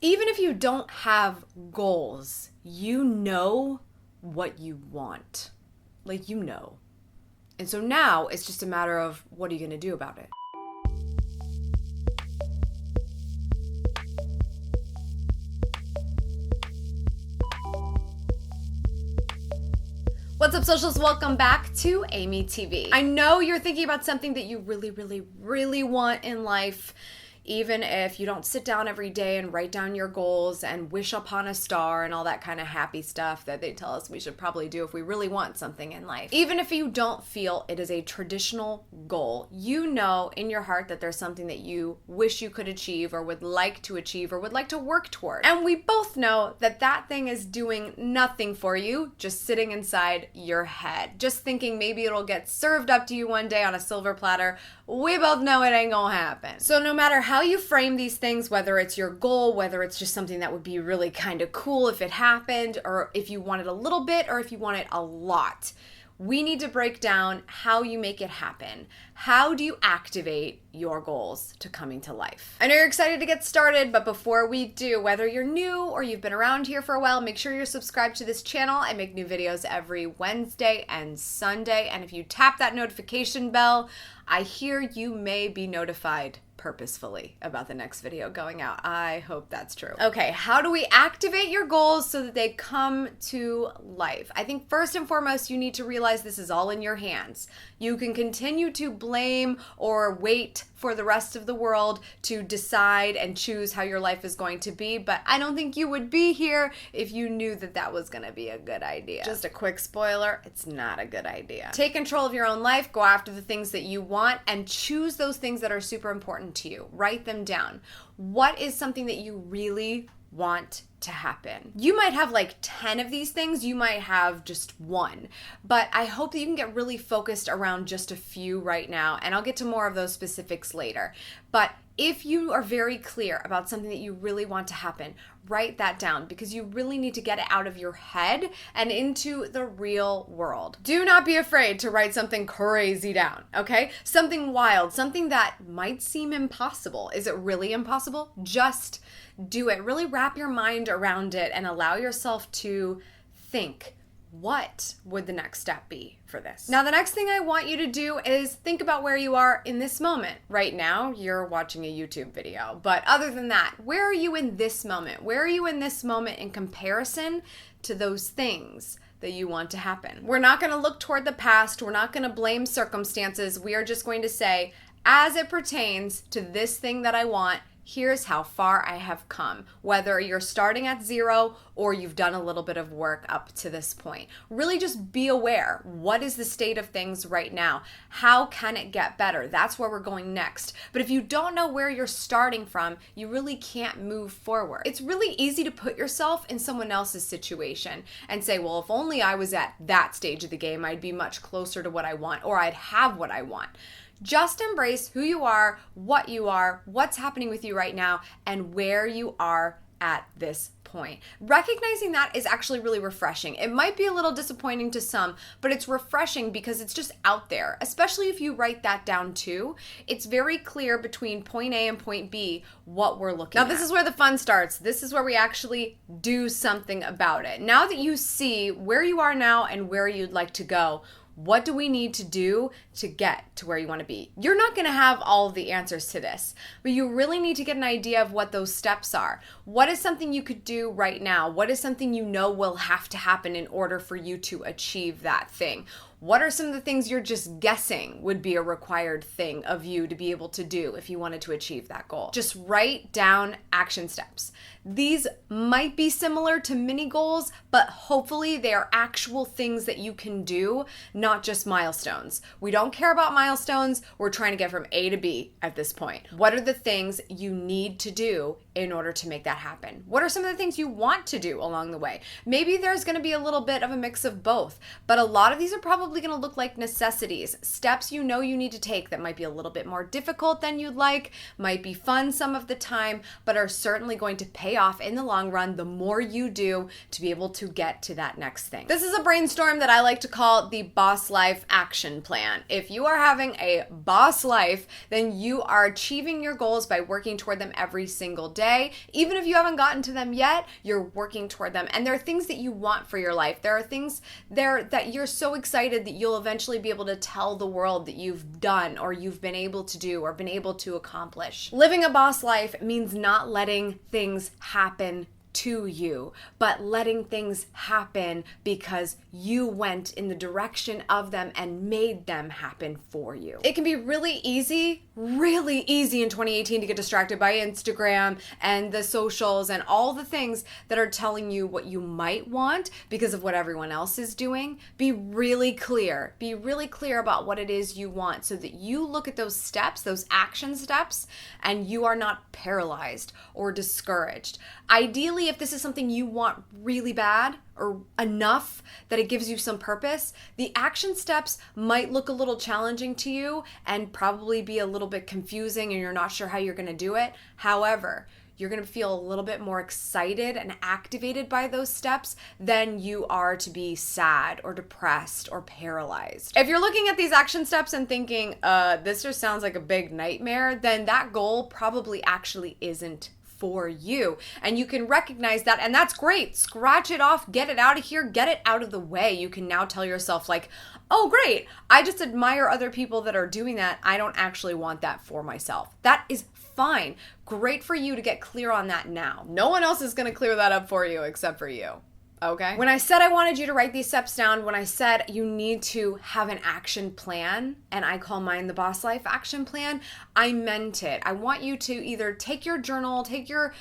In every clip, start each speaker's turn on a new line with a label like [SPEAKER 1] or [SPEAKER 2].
[SPEAKER 1] Even if you don't have goals, you know what you want. Like, you know. And so now it's just a matter of what are you going to do about it? What's up, socials? Welcome back to Amy TV. I know you're thinking about something that you really want in life. Even if you don't sit down every day and write down your goals and wish upon a star and all that kind of happy stuff that they tell us we should probably do if we really want something in life. Even if you don't feel it is a traditional goal, you know in your heart that there's something that you wish you could achieve or would like to achieve or would like to work toward. And we both know that that thing is doing nothing for you, just sitting inside your head. Just thinking maybe it'll get served up to you one day on a silver platter. We both know it ain't gonna happen. So no matter how you frame these things, whether it's your goal, whether it's just something that would be really kind of cool if it happened, or if you want it a little bit, or if you want it a lot, we need to break down how you make it happen. How do you activate your goals to coming to life? I know you're excited to get started, but before we do, whether you're new or you've been around here for a while, make sure you're subscribed to this channel. I make new videos every Wednesday and Sunday, and if you tap that notification bell, I hear you may be notified purposefully about the next video going out. I hope that's true. Okay, how do we activate your goals so that they come to life? I think first and foremost, you need to realize this is all in your hands. You can continue to blame or wait for the rest of the world to decide and choose how your life is going to be, but I don't think you would be here if you knew that that was gonna be a good idea. Just a quick spoiler, it's not a good idea. Take control of your own life, go after the things that you want, and choose those things that are super important to you. Write them down. What is something that you really want to happen? You might have like 10 of these things, you might have just one, but I hope that you can get really focused around just a few right now, and I'll get to more of those specifics later. But if you are very clear about something that you really want to happen, write that down, because you really need to get it out of your head and into the real world. Do not be afraid to write something crazy down, okay? Something wild, something that might seem impossible. Is it really impossible? Just do it. Really wrap your mind around it and allow yourself to think, what would the next step be for this? Now, the next thing I want you to do is think about where you are in this moment. Right now, you're watching a YouTube video. But other than that, where are you in this moment? Where are you in this moment in comparison to those things that you want to happen? We're not going to look toward the past. We're not going to blame circumstances. We are just going to say, as it pertains to this thing that I want, here's how far I have come, whether you're starting at zero or you've done a little bit of work up to this point. Really just be aware. What is the state of things right now? How can it get better? That's where we're going next. But if you don't know where you're starting from, you really can't move forward. It's really easy to put yourself in someone else's situation and say, well, if only I was at that stage of the game, I'd be much closer to what I want, or I'd have what I want. Just embrace who you are, what's happening with you right now, and where you are at this point. Recognizing that is actually really refreshing. It might be a little disappointing to some, but it's refreshing because it's just out there, especially if you write that down too. It's very clear between point A and point B what we're looking at. Now, this is where the fun starts. This is where we actually do something about it. Now that you see where you are now and where you'd like to go, what do we need to do to get to where you want to be? You're not going to have all of the answers to this, but you really need to get an idea of what those steps are. What is something you could do right now? What is something you know will have to happen in order for you to achieve that thing? What are some of the things you're just guessing would be a required thing of you to be able to do if you wanted to achieve that goal? Just write down action steps. These might be similar to mini goals, but hopefully they are actual things that you can do, not just milestones. We don't care about milestones. We're trying to get from A to B at this point. What are the things you need to do in order to make that happen? What are some of the things you want to do along the way? Maybe there's going to be a little bit of a mix of both, but a lot of these are probably going to look like necessities, steps you know you need to take that might be a little bit more difficult than you'd like, might be fun some of the time, but are certainly going to pay off in the long run the more you do to be able to get to that next thing. This is a brainstorm that I like to call the Boss Life Action Plan. If you are having a boss life, then you are achieving your goals by working toward them every single day. day. Even if you haven't gotten to them yet, you're working toward them. And there are things that you want for your life. There are things there that you're so excited that you'll eventually be able to tell the world that you've done or you've been able to do or been able to accomplish. Living a boss life means not letting things happen to you, but letting things happen because you went in the direction of them and made them happen for you. It can be really easy in 2018 to get distracted by Instagram and the socials and all the things that are telling you what you might want because of what everyone else is doing. Be really clear about what it is you want so that you look at those steps, those action steps, and you are not paralyzed or discouraged. Ideally, if this is something you want really bad or enough that it gives you some purpose, the action steps might look a little challenging to you and probably be a little bit confusing and you're not sure how you're going to do it. However, you're going to feel a little bit more excited and activated by those steps than you are to be sad or depressed or paralyzed. If you're looking at these action steps and thinking, this just sounds like a big nightmare, then that goal probably actually isn't for you. And you can recognize that, and that's great. Scratch it off, get it out of here, get it out of the way. You can now tell yourself like, oh great, I just admire other people that are doing that. I don't actually want that for myself. That is fine. Great for you to get clear on that now. No one else is going to clear that up for you except for you. Okay? When I said I wanted you to write these steps down, when I said you need to have an action plan, and I call mine the Boss Life Action Plan, I meant it. I want you to either take your journal, take your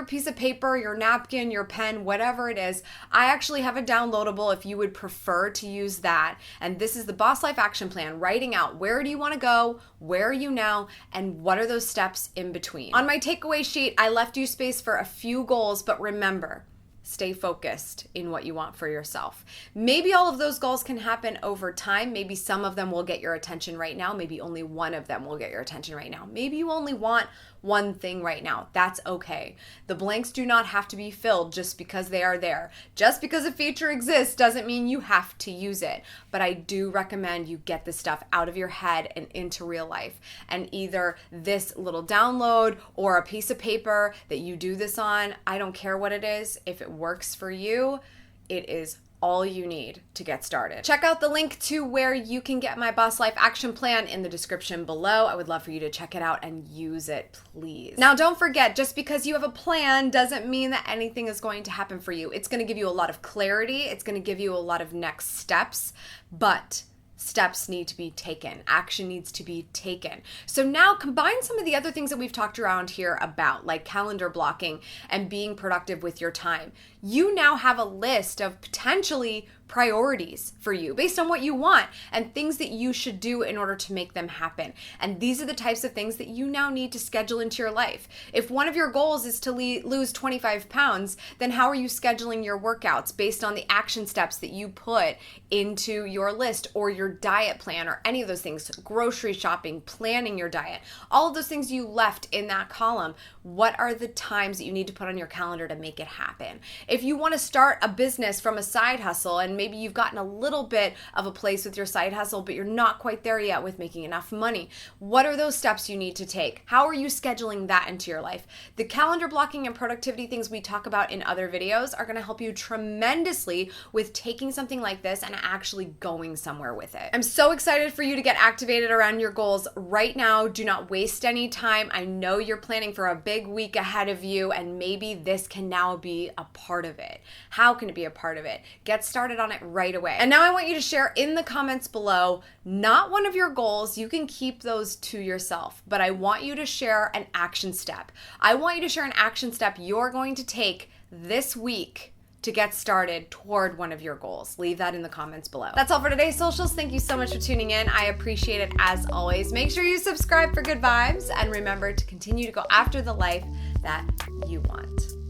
[SPEAKER 1] piece of paper, your napkin, your pen, whatever it is. I actually have a downloadable if you would prefer to use that. And this is the Boss Life Action Plan, writing out where do you want to go, where are you now, and what are those steps in between. On my takeaway sheet, I left you space for a few goals, but remember, stay focused in what you want for yourself. Maybe all of those goals can happen over time. Maybe some of them will get your attention right now. Maybe only one of them will get your attention right now. Maybe you only want one thing right now. That's okay. The blanks do not have to be filled just because they are there. Just because a feature exists doesn't mean you have to use it. But I do recommend you get this stuff out of your head and into real life. And either this little download or a piece of paper that you do this on, I don't care what it is. If it works for you, it is all you need to get started. Check out the link to where you can get my Boss Life Action Plan in the description below. I would love for you to check it out and use it, please. Now, don't forget, just because you have a plan doesn't mean that anything is going to happen for you. It's going to give you a lot of clarity. It's going to give you a lot of next steps, but steps need to be taken. Action needs to be taken. So now combine some of the other things that we've talked around here about, like calendar blocking and being productive with your time. You now have a list of potentially priorities for you based on what you want and things that you should do in order to make them happen. And these are the types of things that you now need to schedule into your life. If one of your goals is to lose 25 pounds, then how are you scheduling your workouts based on the action steps that you put into your list or your diet plan or any of those things? Grocery shopping, planning your diet, all of those things you left in that column. What are the times that you need to put on your calendar to make it happen? If you want to start a business from a side hustle and maybe you've gotten a little bit of a place with your side hustle, but you're not quite there yet with making enough money, what are those steps you need to take? How are you scheduling that into your life? The calendar blocking and productivity things we talk about in other videos are going to help you tremendously with taking something like this and actually going somewhere with it. I'm so excited for you to get activated around your goals right now. Do not waste any time. I know you're planning for a big week ahead of you, and maybe this can now be a part of it. How can it be a part of it? Get started on it right away. And now I want you to share in the comments below, not one of your goals, you can keep those to yourself, but I want you to share an action step. I want you to share an action step you're going to take this week to get started toward one of your goals. Leave that in the comments below. That's all for today's socials. Thank you so much for tuning in. I appreciate it as always. Make sure you subscribe for good vibes and remember to continue to go after the life that you want.